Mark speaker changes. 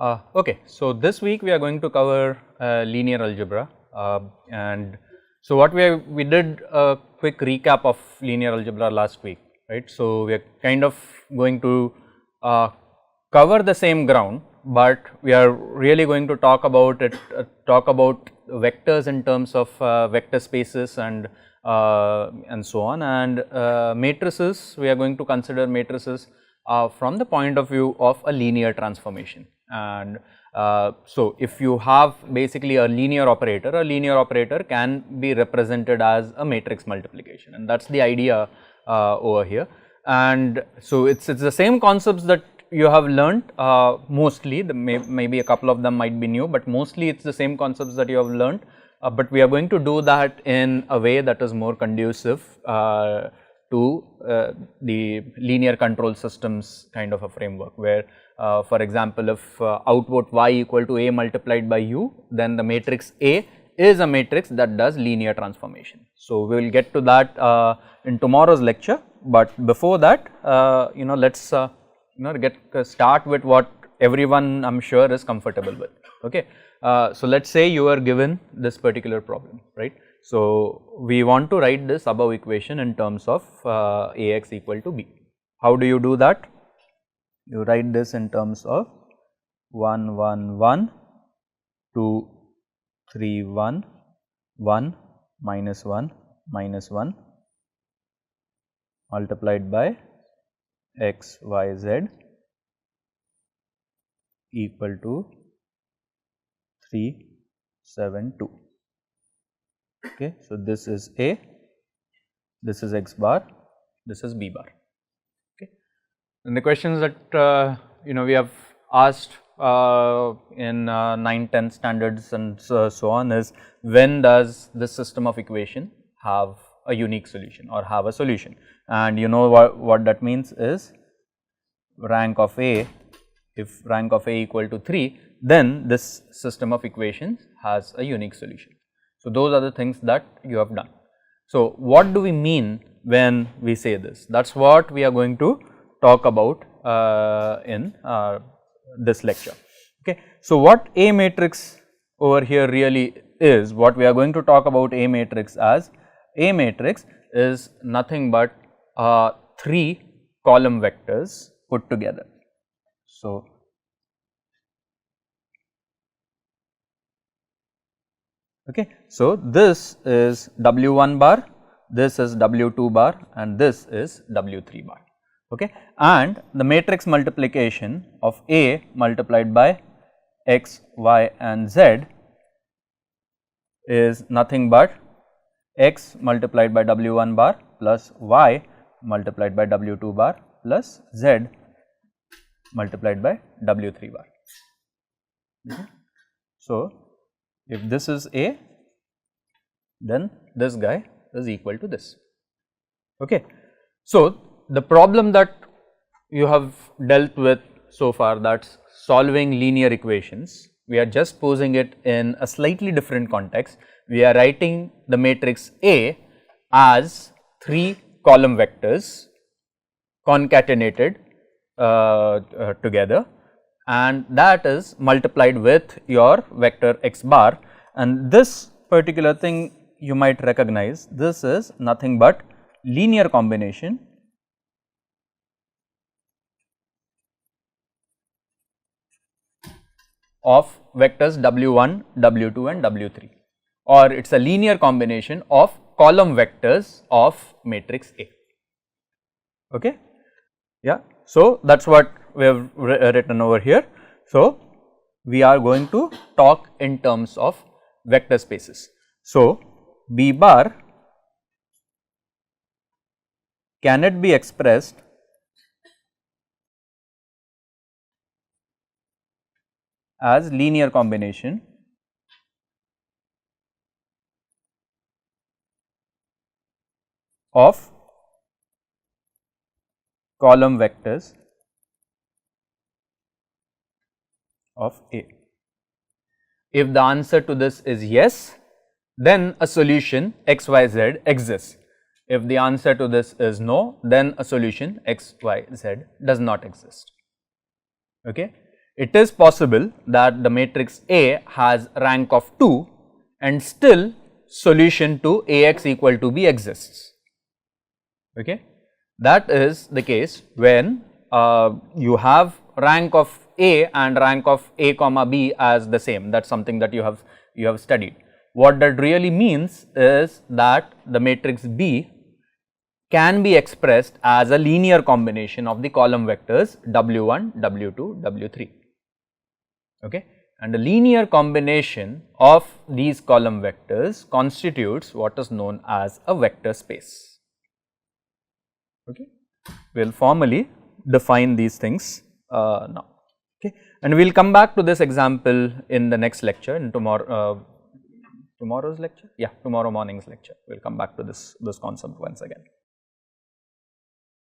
Speaker 1: Okay, so this week we are going to cover linear algebra, and so what we did a quick recap of linear algebra last week, right. So, we are kind of going to cover the same ground, but we are really going to talk about it, talk about vectors in terms of vector spaces and so on, and matrices. We are going to consider matrices from the point of view of a linear transformation. And so, if you have basically a linear operator can be represented as a matrix multiplication, and that is the idea over here. And so, it is the same concepts that you have learnt mostly, maybe a couple of them might be new, but mostly it is the same concepts that you have learnt, but we are going to do that in a way that is more conducive to the linear control systems kind of a framework, where for example, if output y equal to a multiplied by u, then the matrix A is a matrix that does linear transformation. So, we will get to that in tomorrow's lecture, but before that let us start with what everyone I am sure is comfortable with. Okay. So, let us say you are given this particular problem, right. So, we want to write this above equation in terms of Ax equal to b. How do you do that? You write this in terms of 1 1 1 2 3 1 1 minus 1 minus 1 multiplied by x y z equal to 3 7 2. Okay. So, this is A, this is x bar, this is b bar. Okay. And the questions that we have asked in 9, 10 standards and so on is, when does this system of equation have a unique solution or have a solution? And you know what that means is rank of A. If rank of A equal to 3, then this system of equations has a unique solution. So, those are the things that you have done. So, what do we mean when we say this? That is what we are going to talk about in this lecture. Okay. So, what A matrix over here really is, what we are going to talk about A matrix as, A matrix is nothing but 3 column vectors put together. So, okay. So, this is W1 bar, this is W2 bar, and this is W3 bar. Okay. And the matrix multiplication of A multiplied by x, y and z is nothing but x multiplied by W1 bar plus y multiplied by W2 bar plus z multiplied by W3 bar. Okay. So, if this is A, then this guy is equal to this. Okay. So, the problem that you have dealt with so far, that is solving linear equations, we are just posing it in a slightly different context. We are writing the matrix A as 3 column vectors concatenated together, and that is multiplied with your vector x bar, and this particular thing you might recognize, this is nothing but linear combination of vectors W1, W2 and W3, or it is a linear combination of column vectors of matrix A. Okay. Yeah. So, that is what we have written over here. So, we are going to talk in terms of vector spaces. So, B bar, can it be expressed as linear combination of column vectors of A? If the answer to this is yes, then a solution x, y, z exists. If the answer to this is no, then a solution x, y, z does not exist. Okay. it is possible that the matrix A has rank of 2 and still solution to Ax equal to B exists. Okay. That is the case when you have rank of A and rank of A comma B as the same. That is something that you have studied. What that really means is that the matrix B can be expressed as a linear combination of the column vectors W1, W2, W3. Okay. And a linear combination of these column vectors constitutes what is known as a vector space. Okay. We will formally define these things now. Okay. And we will come back to this example in the next lecture, in tomorrow's lecture, yeah, tomorrow morning's lecture. We will come back to this concept once again.